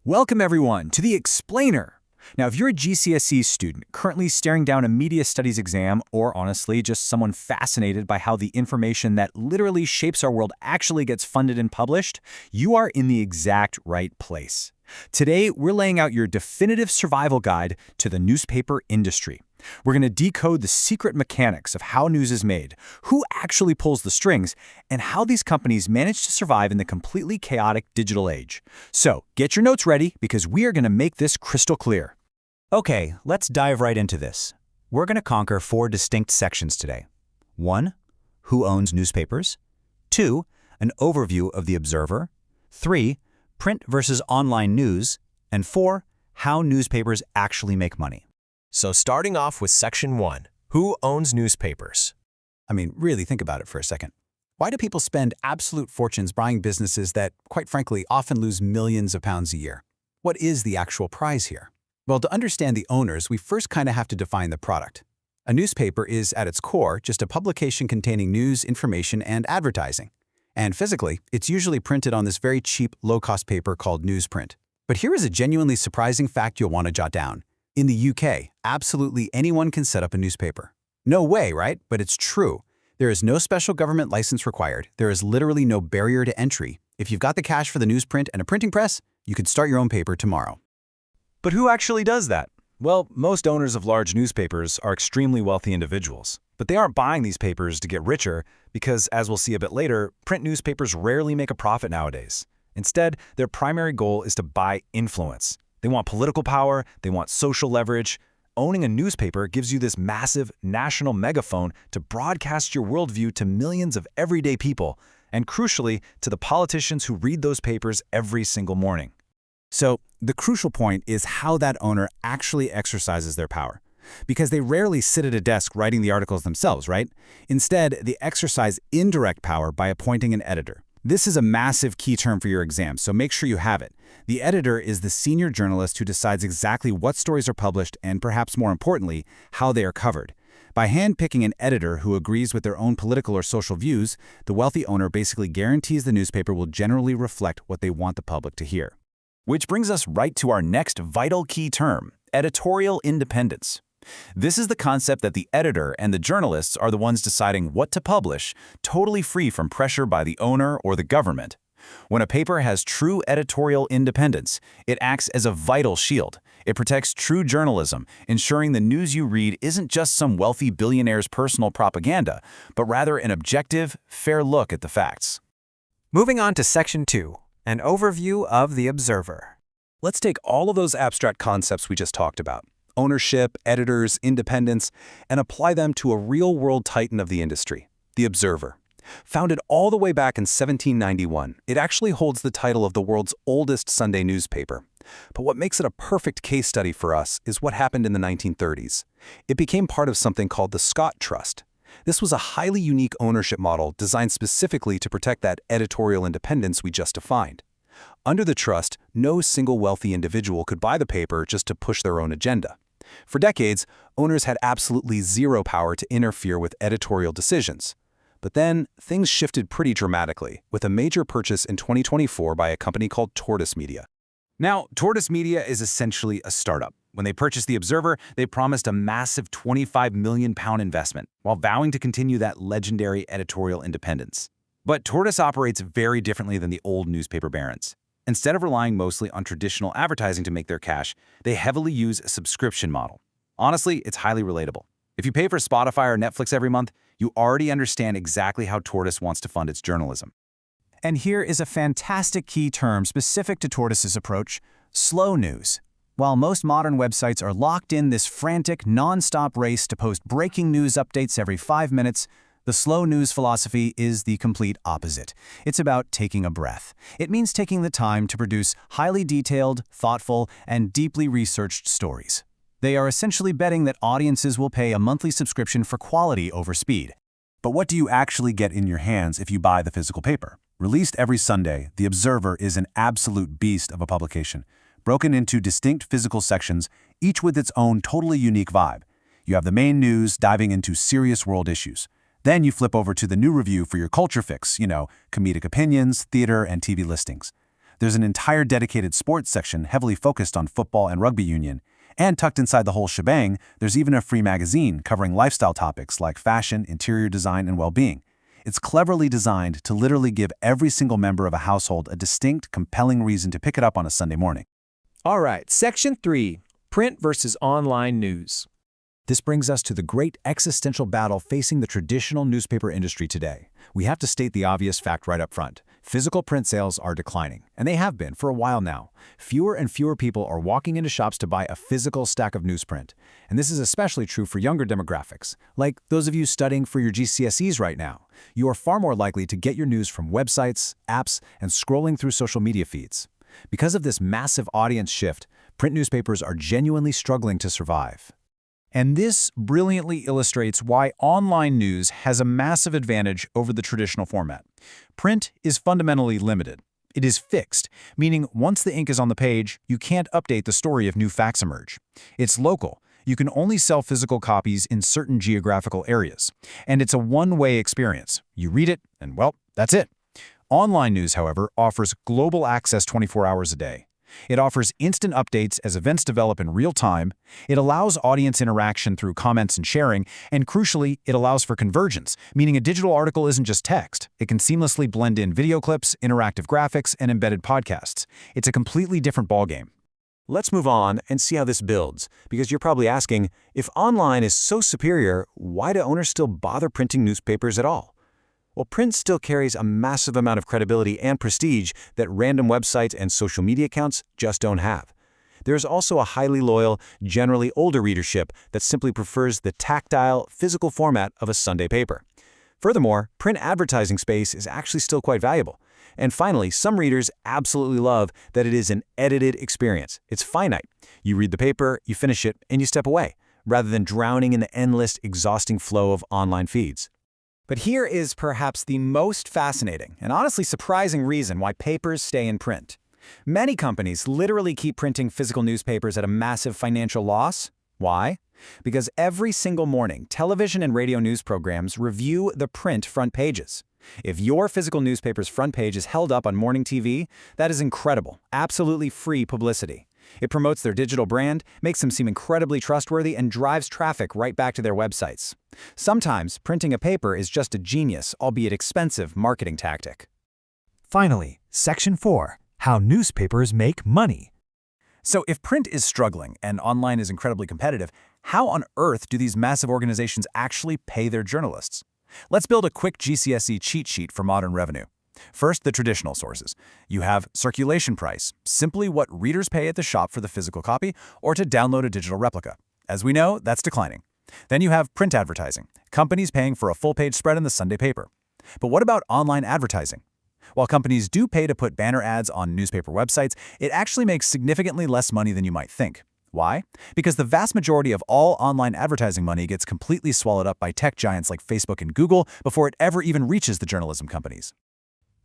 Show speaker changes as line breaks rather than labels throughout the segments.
Welcome everyone to The Explainer. Now, if you're a GCSE student currently staring down a media studies exam, or honestly, just someone fascinated by how the information that literally shapes our world actually gets funded and published, you are in the exact right place. Today, we're laying out your definitive survival guide to the newspaper industry. We're going to decode the secret mechanics of how news is made, who actually pulls the strings, and how these companies manage to survive in the completely chaotic digital age. So, get your notes ready because we are going to make this crystal clear.
Okay, let's dive right into this. We're going to conquer 4 distinct sections today. 1. Who owns newspapers? 2. An overview of the Observer. 3. Print versus online news. And 4. How newspapers actually make money.
So starting off with Section 1, who owns newspapers?
Really think about it for a second. Why do people spend absolute fortunes buying businesses that, quite frankly, often lose millions of pounds a year? What is the actual prize here? Well, to understand the owners, we first kind of have to define the product. A newspaper is, at its core, just a publication containing news, information, and advertising. And physically, it's usually printed on this very cheap, low-cost paper called newsprint. But here is a genuinely surprising fact you'll want to jot down. In the UK, absolutely anyone can set up a newspaper. No way, right? But it's true. There is no special government license required. There is literally no barrier to entry. If you've got the cash for the newsprint and a printing press, you could start your own paper tomorrow.
But who actually does that? Well, most owners of large newspapers are extremely wealthy individuals. But they aren't buying these papers to get richer because, as we'll see a bit later, print newspapers rarely make a profit nowadays. Instead, their primary goal is to buy influence. They want political power, they want social leverage. Owning a newspaper gives you this massive national megaphone to broadcast your worldview to millions of everyday people, and crucially, to the politicians who read those papers every single morning.
So, the crucial point is how that owner actually exercises their power. Because they rarely sit at a desk writing the articles themselves, right? Instead, they exercise indirect power by appointing an editor. This is a massive key term for your exam, so make sure you have it. The editor is the senior journalist who decides exactly what stories are published and, perhaps more importantly, how they are covered. By hand-picking an editor who agrees with their own political or social views, the wealthy owner basically guarantees the newspaper will generally reflect what they want the public to hear.
Which brings us right to our next vital key term, editorial independence. This is the concept that the editor and the journalists are the ones deciding what to publish, totally free from pressure by the owner or the government. When a paper has true editorial independence, it acts as a vital shield. It protects true journalism, ensuring the news you read isn't just some wealthy billionaire's personal propaganda, but rather an objective, fair look at the facts.
Moving on to Section 2, an overview of the Observer.
Let's take all of those abstract concepts we just talked about, ownership, editors, independence, and apply them to a real-world titan of the industry, the Observer. Founded all the way back in 1791, it actually holds the title of the world's oldest Sunday newspaper. But what makes it a perfect case study for us is what happened in the 1930s. It became part of something called the Scott Trust. This was a highly unique ownership model designed specifically to protect that editorial independence we just defined. Under the trust, no single wealthy individual could buy the paper just to push their own agenda. For decades, owners had absolutely zero power to interfere with editorial decisions. But then, things shifted pretty dramatically, with a major purchase in 2024 by a company called Tortoise Media. Now, Tortoise Media is essentially a startup. When they purchased The Observer, they promised a massive £25 million investment, while vowing to continue that legendary editorial independence. But Tortoise operates very differently than the old newspaper barons. Instead of relying mostly on traditional advertising to make their cash, they heavily use a subscription model. Honestly, it's highly relatable. If you pay for Spotify or Netflix every month, you already understand exactly how Tortoise wants to fund its journalism.
And here is a fantastic key term specific to Tortoise's approach: slow news. While most modern websites are locked in this frantic, non-stop race to post breaking news updates every 5 minutes, the slow news philosophy is the complete opposite. It's about taking a breath. It means taking the time to produce highly detailed, thoughtful, and deeply researched stories. They are essentially betting that audiences will pay a monthly subscription for quality over speed.
But what do you actually get in your hands if you buy the physical paper? Released every Sunday, The Observer is an absolute beast of a publication, broken into distinct physical sections, each with its own totally unique vibe. You have the main news diving into serious world issues. Then you flip over to the new review for your culture fix, comedic opinions, theater, and TV listings. There's an entire dedicated sports section heavily focused on football and rugby union. And tucked inside the whole shebang, there's even a free magazine covering lifestyle topics like fashion, interior design, and well-being. It's cleverly designed to literally give every single member of a household a distinct, compelling reason to pick it up on a Sunday morning.
All right, Section 3, Print versus Online News.
This brings us to the great existential battle facing the traditional newspaper industry today. We have to state the obvious fact right up front. Physical print sales are declining, and they have been for a while now. Fewer and fewer people are walking into shops to buy a physical stack of newsprint. And this is especially true for younger demographics, like those of you studying for your GCSEs right now. You are far more likely to get your news from websites, apps, and scrolling through social media feeds. Because of this massive audience shift, print newspapers are genuinely struggling to survive. And this brilliantly illustrates why online news has a massive advantage over the traditional format. Print is fundamentally limited. It is fixed, meaning once the ink is on the page, you can't update the story if new facts emerge. It's local. You can only sell physical copies in certain geographical areas. And it's a one-way experience. You read it, and well, that's it. Online news, however, offers global access 24 hours a day. It offers instant updates as events develop in real time. It allows audience interaction through comments and sharing. And crucially, it allows for convergence, meaning a digital article isn't just text. It can seamlessly blend in video clips, interactive graphics, and embedded podcasts. It's a completely different ballgame.
Let's move on and see how this builds, because you're probably asking, if online is so superior, why do owners still bother printing newspapers at all? Well, print still carries a massive amount of credibility and prestige that random websites and social media accounts just don't have. There's also a highly loyal, generally older readership that simply prefers the tactile, physical format of a Sunday paper. Furthermore, print advertising space is actually still quite valuable. And finally, some readers absolutely love that it is an edited experience. It's finite. You read the paper, you finish it, and you step away, rather than drowning in the endless, exhausting flow of online feeds.
But here is perhaps the most fascinating and honestly surprising reason why papers stay in print. Many companies literally keep printing physical newspapers at a massive financial loss. Why? Because every single morning, television and radio news programs review the print front pages. If your physical newspaper's front page is held up on morning TV, that is incredible, absolutely free publicity. It promotes their digital brand, makes them seem incredibly trustworthy, and drives traffic right back to their websites. Sometimes, printing a paper is just a genius, albeit expensive, marketing tactic.
Finally, Section 4, How Newspapers Make Money.
So if print is struggling and online is incredibly competitive, how on earth do these massive organizations actually pay their journalists? Let's build a quick GCSE cheat sheet for modern revenue. First, the traditional sources. You have circulation price, simply what readers pay at the shop for the physical copy or to download a digital replica. As we know, that's declining. Then you have print advertising, companies paying for a full-page spread in the Sunday paper. But what about online advertising? While companies do pay to put banner ads on newspaper websites, it actually makes significantly less money than you might think. Why? Because the vast majority of all online advertising money gets completely swallowed up by tech giants like Facebook and Google before it ever even reaches the journalism companies.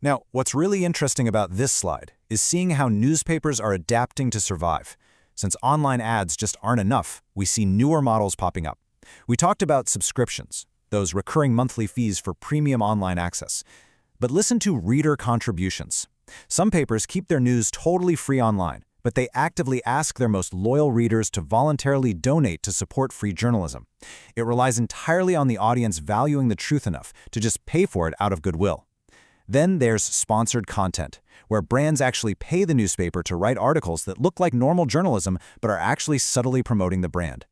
Now, what's really interesting about this slide is seeing how newspapers are adapting to survive. Since online ads just aren't enough, we see newer models popping up. We talked about subscriptions, those recurring monthly fees for premium online access. But listen to reader contributions. Some papers keep their news totally free online, but they actively ask their most loyal readers to voluntarily donate to support free journalism. It relies entirely on the audience valuing the truth enough to just pay for it out of goodwill. Then there's sponsored content, where brands actually pay the newspaper to write articles that look like normal journalism but are actually subtly promoting the brand.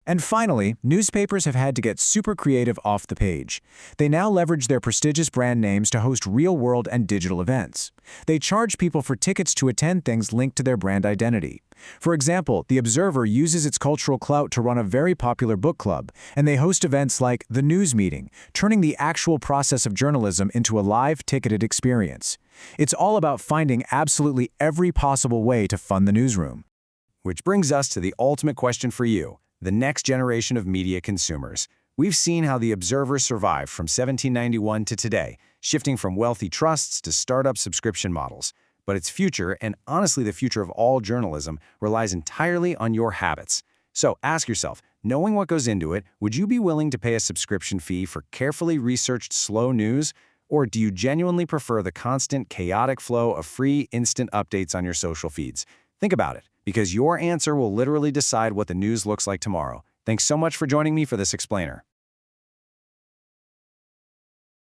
And finally, newspapers have had to get super creative off the page. They now leverage their prestigious brand names to host real-world and digital events. They charge people for tickets to attend things linked to their brand identity. For example, The Observer uses its cultural clout to run a very popular book club, and they host events like The News Meeting, turning the actual process of journalism into a live, ticketed experience. It's all about finding absolutely every possible way to fund the newsroom.
Which brings us to the ultimate question for you, the next generation of media consumers. We've seen how The Observer survived from 1791 to today, shifting from wealthy trusts to startup subscription models. But its future, and honestly the future of all journalism, relies entirely on your habits. So ask yourself, knowing what goes into it, would you be willing to pay a subscription fee for carefully researched slow news?
Or do you genuinely prefer the constant, chaotic flow of free, instant updates on your social feeds? Think about it, because your answer will literally decide what the news looks like tomorrow. Thanks so much for joining me for this explainer.